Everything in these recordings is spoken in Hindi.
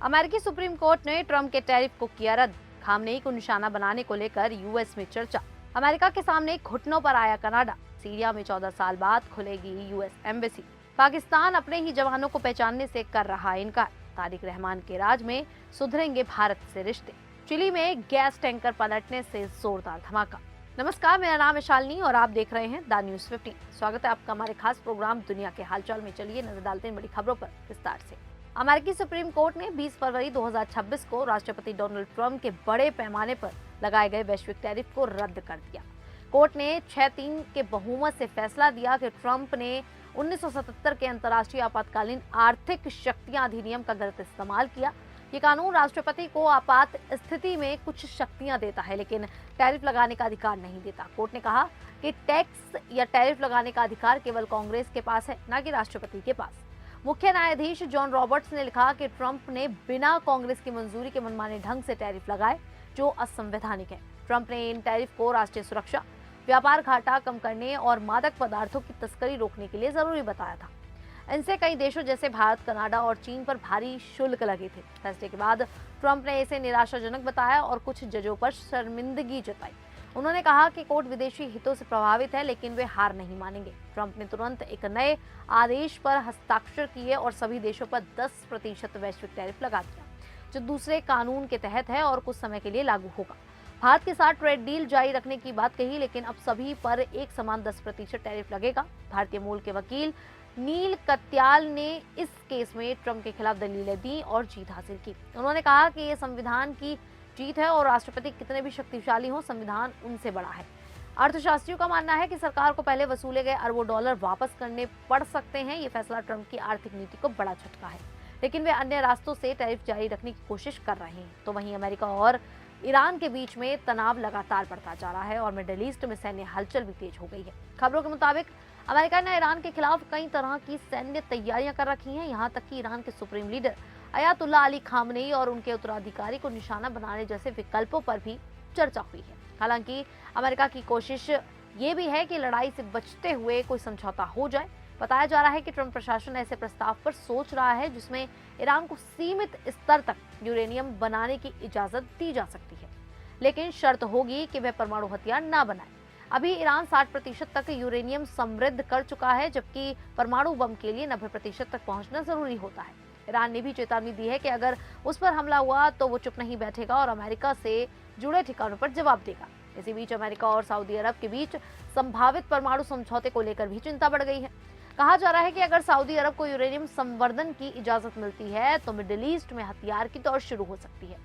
अमेरिकी सुप्रीम कोर्ट ने ट्रंप के टैरिफ को किया रद्द। खामनेई को निशाना बनाने को लेकर यूएस में चर्चा। अमेरिका के सामने घुटनों पर आया कनाडा। सीरिया में 14 साल बाद खुलेगी यूएस एम्बेसी। पाकिस्तान अपने ही जवानों को पहचानने से कर रहा इनकार। तारिक रहमान के राज में सुधरेंगे भारत से रिश्ते। चिली में गैस टैंकर पलटने से जोरदार धमाका। नमस्कार, मेरा नाम है शालिनी और आप देख रहे हैं द न्यूज 15। स्वागत है आपका हमारे खास प्रोग्राम दुनिया के हालचाल में। चलिए नजर डालते हैं बड़ी खबरों पर विस्तार से। अमेरिकी सुप्रीम कोर्ट ने 20 फरवरी 2026 को राष्ट्रपति डोनाल्ड ट्रंप के बड़े पैमाने पर लगाए गए वैश्विक टैरिफ को रद्द कर दिया। कोर्ट ने 6-3 के बहुमत से फैसला दिया कि ट्रंप ने 1977 के अंतर्राष्ट्रीय आपातकालीन आर्थिक शक्तियां अधिनियम का गलत इस्तेमाल किया। ये कानून राष्ट्रपति को आपात स्थिति में कुछ शक्तियां देता है, लेकिन टैरिफ लगाने का अधिकार नहीं देता। कोर्ट ने कहा कि टैक्स या टैरिफ लगाने का अधिकार केवल कांग्रेस के पास है, न कि राष्ट्रपति के पास। मुख्य न्यायाधीश जॉन रॉबर्ट्स ने लिखा कि ट्रंप ने बिना कांग्रेस की मंजूरी के मनमाने ढंग से टैरिफ लगाए, जो असंवैधानिक है। ट्रंप ने इन टैरिफ को राष्ट्रीय सुरक्षा, व्यापार घाटा कम करने और मादक पदार्थों की तस्करी रोकने के लिए जरूरी बताया था। इनसे कई देशों जैसे भारत, कनाडा और चीन पर भारी शुल्क लगे थे। फैसले के बाद ट्रंप ने इसे निराशाजनक बताया और कुछ जजों पर शर्मिंदगी जताई। उन्होंने कहा कि कोर्ट विदेशी हितों से प्रभावित है, लेकिन वे हार नहीं मानेंगे। ट्रंप ने तुरंत एक नए आदेश पर हस्ताक्षर किए और सभी देशों पर 10% वैश्विक टैरिफ लगा दिया, जो दूसरे कानून के तहत है और कुछ समय के लिए लागू होगा। भारत के साथ ट्रेड डील जारी रखने की बात कही, लेकिन अब सभी पर एक समान 10% टैरिफ लगेगा। भारतीय मूल के वकील नील कत्याल ने इस केस में ट्रंप के खिलाफ दलीलें दी और जीत हासिल की। उन्होंने कहा कि ये संविधान की जीत है और राष्ट्रपति कितने भी शक्तिशाली हों, संविधान उनसे बड़ा है। अर्थशास्त्रियों का मानना है कि सरकार को पहले वसूले गए अरबों डॉलर वापस करने पड़ सकते हैं। ये फैसला ट्रंप की आर्थिक नीति को बड़ा झटका है, लेकिन वे अन्य रास्तों से टैरिफ जारी रखने की कोशिश कर रहे हैं। तो वहीं अमेरिका और ईरान के बीच में तनाव लगातार बढ़ता जा रहा है और मिडिल ईस्ट में सैन्य हलचल भी तेज हो गई है। खबरों के मुताबिक अमेरिका ने ईरान के खिलाफ कई तरह की सैन्य तैयारियां कर रखी हैं। यहाँ तक कि ईरान के supreme leader Ayatollah Ali Khamenei और उनके उत्तराधिकारी को निशाना बनाने जैसे विकल्पों पर भी चर्चा हुई है। हालांकि अमेरिका की कोशिश ये भी है कि लड़ाई से बचते हुए कोई समझौता हो जाए। बताया जा रहा है कि ट्रंप प्रशासन ऐसे प्रस्ताव पर सोच रहा है जिसमें ईरान को सीमित स्तर तक यूरेनियम बनाने की इजाजत दी जा सकती है, लेकिन शर्त होगी कि वह परमाणु हथियार न बनाए। अभी ईरान 60% तक यूरेनियम समृद्ध कर चुका है, जबकि परमाणु बम के लिए 90% तक पहुंचना जरूरी होता है। ईरान ने भी चेतावनी दी है कि अगर उस पर हमला हुआ तो वो चुप नहीं बैठेगा और अमेरिका से जुड़े ठिकानों पर जवाब देगा। इसी बीच अमेरिका और सऊदी अरब के बीच संभावित परमाणु समझौते को लेकर भी चिंता बढ़ गई है। कहा जा रहा है कि अगर सऊदी अरब को यूरेनियम संवर्धन की इजाजत मिलती है तो मिडिल ईस्ट में हथियार की दौड़ शुरू हो सकती है।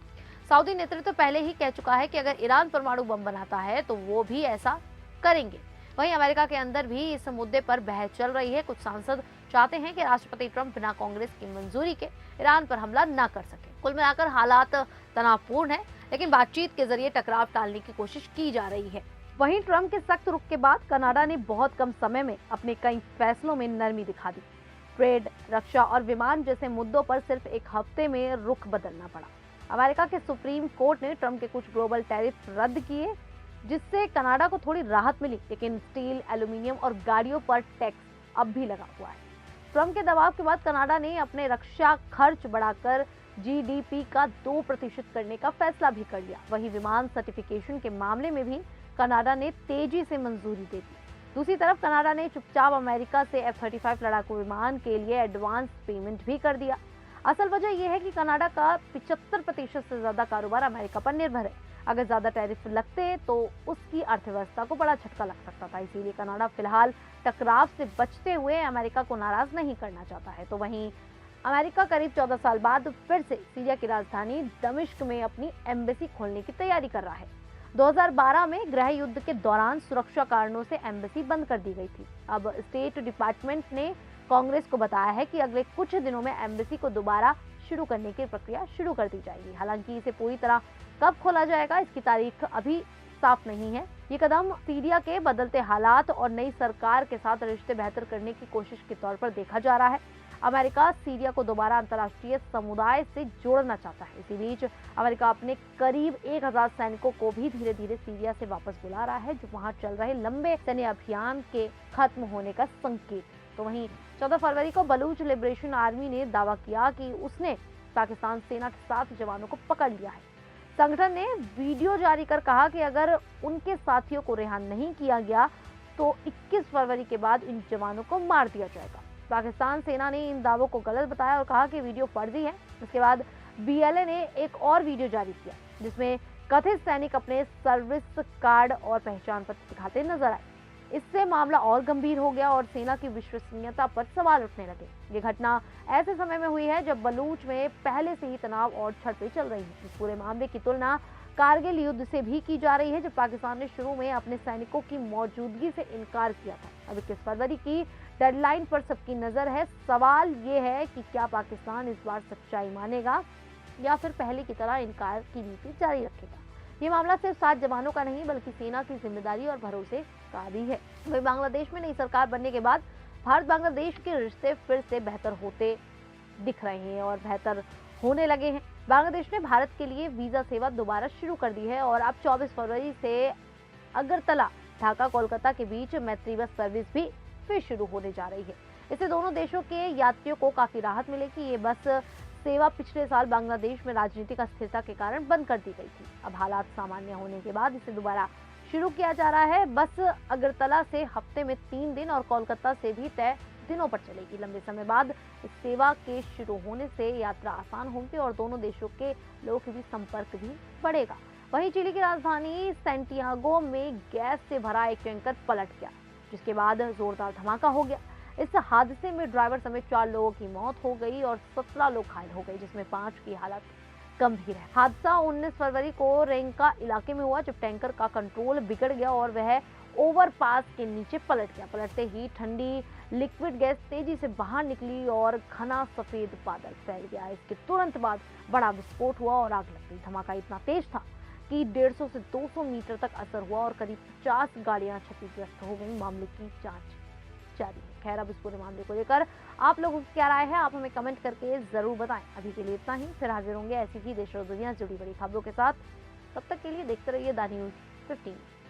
सऊदी नेतृत्व पहले ही कह चुका है कि अगर ईरान परमाणु बम बनाता है तो वो भी ऐसा करेंगे। वहीं अमेरिका के अंदर भी इस मुद्दे पर बहस चल रही है। कुछ सांसद चाहते हैं कि राष्ट्रपति ट्रंप बिना कांग्रेस की मंजूरी के ईरान पर हमला न कर सके। कुल मिलाकर हालात तनावपूर्ण है, लेकिन बातचीत के जरिए टकराव टालने की कोशिश की जा रही है। वहीं ट्रंप के सख्त रुख के बाद कनाडा ने बहुत कम समय में अपने कई फैसलों में नरमी दिखा दी। ट्रेड, रक्षा और विमान जैसे मुद्दों पर सिर्फ एक हफ्ते में रुख बदलना पड़ा। अमेरिका के सुप्रीम कोर्ट ने ट्रंप के कुछ ग्लोबल टैरिफ रद्द किए, जिससे कनाडा को थोड़ी राहत मिली, लेकिन स्टील, एल्यूमिनियम और गाड़ियों पर टैक्स अब भी लगा हुआ है। ट्रंप के दबाव के बाद कनाडा ने अपने रक्षा खर्च बढ़ाकर जीडीपी का 2% करने का फैसला भी कर लिया। वहीं विमान सर्टिफिकेशन के मामले में भी कनाडा ने तेजी से मंजूरी दे दी। दूसरी तरफ कनाडा ने चुपचाप अमेरिका से F-35 लड़ाकू विमान के लिए एडवांस पेमेंट भी कर दिया। असल वजह यह है कि कनाडा का 75% से ज्यादा कारोबार अमेरिका पर निर्भर है। अगर ज्यादा टैरिफ लगते तो उसकी अर्थव्यवस्था को बड़ा झटका लग सकता था। इसीलिए कनाडा फिलहाल टकराव से बचते हुए अमेरिका को नाराज नहीं करना चाहता है। तो वहीं अमेरिका करीब 14 साल बाद फिर से सीरिया की राजधानी दमिश्क में अपनी एम्बेसी खोलने की तैयारी कर रहा है। 2012 में गृह युद्ध के दौरान सुरक्षा कारणों से एम्बेसी बंद कर दी गई थी। अब स्टेट डिपार्टमेंट ने कांग्रेस को बताया है कि अगले कुछ दिनों में एम्बेसी को दोबारा शुरू करने की प्रक्रिया शुरू कर दी जाएगी। हालांकि इसे पूरी तरह कब खोला जाएगा, इसकी तारीख अभी साफ नहीं है। ये कदम सीरिया के बदलते हालात और नई सरकार के साथ रिश्ते बेहतर करने की कोशिश के तौर पर देखा जा रहा है। अमेरिका सीरिया को दोबारा अंतर्राष्ट्रीय समुदाय से जोड़ना चाहता है। इसी बीच अमेरिका अपने करीब 1000 सैनिकों को भी धीरे धीरे सीरिया से वापस बुला रहा है, जो वहां चल रहे लंबे सैन्य अभियान के खत्म होने का संकेत। तो वहीं 14 फरवरी को बलूच लिबरेशन आर्मी ने दावा किया कि उसने पाकिस्तान सेना के 7 जवानों को पकड़ लिया है। संगठन ने वीडियो जारी कर कहा कि अगर उनके साथियों को रिहा नहीं किया गया तो 21 फरवरी के बाद इन जवानों को मार दिया जाएगा। पाकिस्तान सेना ने इन दावों को गलत बताया और कहा कि वीडियो फर्जी है। इसके बाद बीएलए ने एक और वीडियो जारी किया जिसमें कथित सैनिक अपने सर्विस कार्ड और पहचान पत्र दिखाते नजर आए। इससे मामला और गंभीर हो गया और सेना की विश्वसनीयता पर सवाल उठने लगे। ये घटना ऐसे समय में हुई है जब बलूच में पहले से ही तनाव और झड़पें चल रही हैं। इस पूरे मामले की तुलना कारगिल युद्ध से भी की जा रही है, जब पाकिस्तान ने शुरू में अपने सैनिकों की मौजूदगी से इनकार किया था। अब 21 फरवरी की डेडलाइन पर सबकी नजर है। सवाल ये है कि क्या पाकिस्तान इस बार सच्चाई मानेगा या फिर पहले की तरह इनकार की नीति जारी रखेगा। ये मामला सिर्फ 7 जवानों का नहीं बल्कि सेना की जिम्मेदारी और भरोसे का भी है। वही बांग्लादेश में नई सरकार बनने के बाद भारत बांग्लादेश के रिश्ते फिर से बेहतर होते दिख रहे हैं और बेहतर होने लगे हैं। बांग्लादेश ने भारत के लिए वीजा सेवा दोबारा शुरू कर दी है और अब 24 फरवरी से अगरतला, ढाका, कोलकाता के बीच मैत्री बस सर्विस भी फिर शुरू होने जा रही है। इससे दोनों देशों के यात्रियों को काफी राहत मिलेगी। ये बस सेवा पिछले साल बांग्लादेश में राजनीतिक अस्थिरता के कारण बंद कर दी गई थी। अब हालात सामान्य होने के बाद इसे दोबारा शुरू किया जा रहा है। बस अगरतला से हफ्ते में 3 दिन और कोलकाता से भी तय दिनों पर चलेगी। लंबे समय बाद इस सेवा के शुरू होने से यात्रा आसान होगी और दोनों देशों के लोगों के बीच संपर्क भी बढ़ेगा। वहीं चिली की राजधानी सैंटियागो में गैस से भरा एक टैंकर पलट गया, जिसके बाद जोरदार धमाका हो गया। इस हादसे में ड्राइवर समेत 4 लोगों की मौत हो गई और 17 लोग घायल हो गए, जिसमें 5 की हालत गंभीर है। हादसा 19 फरवरी को रेंका इलाके में हुआ, जब टैंकर का कंट्रोल बिगड़ गया और वह ओवरपास के नीचे पलट गया। पलटते ही ठंडी लिक्विड गैस तेजी से बाहर निकली और घना सफेद बादल फैल गया। इसके तुरंत बाद बड़ा विस्फोट हुआ और आग लग गई। धमाका इतना तेज था कि 150 से 200 मीटर तक असर हुआ और करीब 50 गाड़ियां क्षतिग्रस्त हो गई। मामले की जांच जारी है। खैर, अब इस पूरे मामले को लेकर आप लोगों की क्या राय है, आप हमें कमेंट करके जरूर बताएं। अभी के लिए इतना ही, फिर हाजिर होंगे ऐसी ही देश और दुनिया से जुड़ी बड़ी खबरों के साथ। तब तक के लिए देखते रहिए द न्यूज़ 15।